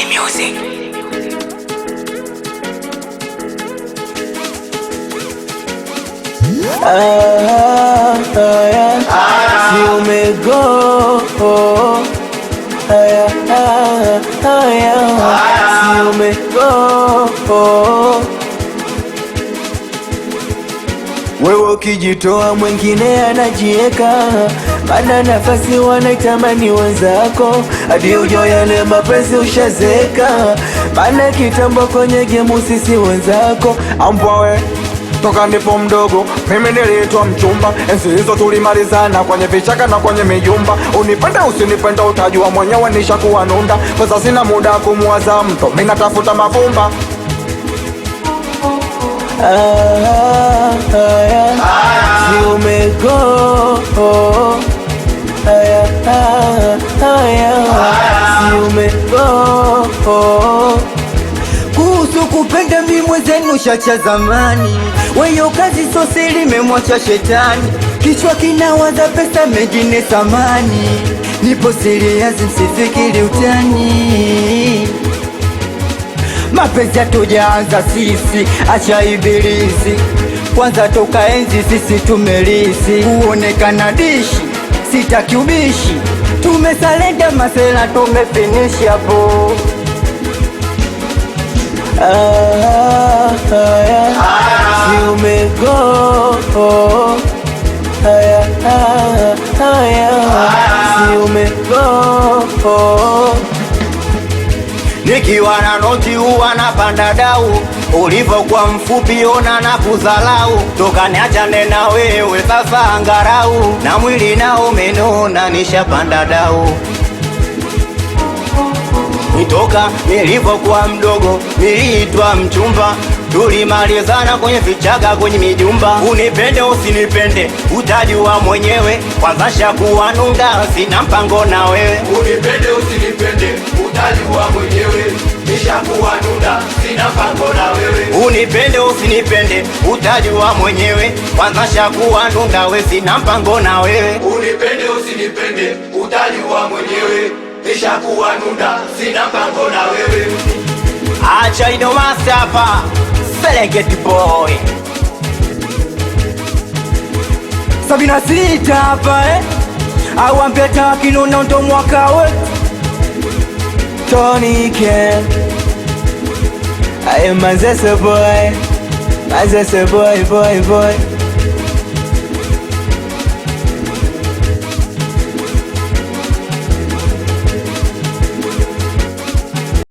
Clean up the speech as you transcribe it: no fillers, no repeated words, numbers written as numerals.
music. Si umego si umego wewe ukijitoa mwingine anajieka, mana nafasi wanaitamani wenzako, hadi ujo yale mapenzi ushazeka, mana kitambo kwenye gemu sisi wenzako. Ambwawe toka nipo mdogo mimi niliitwa mchumba, enzi hizo tulimalizana kwenye vichaka na kwenye mijumba. Unipenda usinipenda utajua mwenyewe, nishakuwa nunda. Sasa sina muda kumwaza mto, mimi natafuta mavumba. Si umego si umego kuhusu kupenda mi mwenzenu shacha zamani, weyo kazi sosili memwacha shetani, kichwa kinawaza pesa mengine samani, nipo serious msifikiri utani, mapenzi hatujaanza sisi, acha ibilisi kwanza, toka enzi sisi tumelisi, kuonekana dishi sitaki ubishi, tumesalenda masela tumefinishi hapo. Si umego si umego. Nikiwa na noti huwa napanda dau, ulivyokuwa mfupi ona na kuzalau, toka niachane na wewe sasa angarau, na mwili nao umenona nishapanda dau. Nitoka nilivyokuwa mdogo niliitwa mchumba, tulimalizana kwenye vichaka kwenye mijumba. Unipende usinipende utajua mwenyewe, kwanza shakuwa nunda sina mpango na wewe. Unipende usinipende utajua mwenyewe, nishakuwa nunda sina mpango na wewe. Unipende usinipende utajua mwenyewe, kwanza shakuwa nunda we sina mpango na wewe. Unipende usinipende utajua mwenyewe, nishakuwa nunda sina mpango na wewe. Acha ino masapa Serengeti boy 76 hapa awambia takinona ndo mwaka wetu. Tony Ken, I am Mazese boy, boy.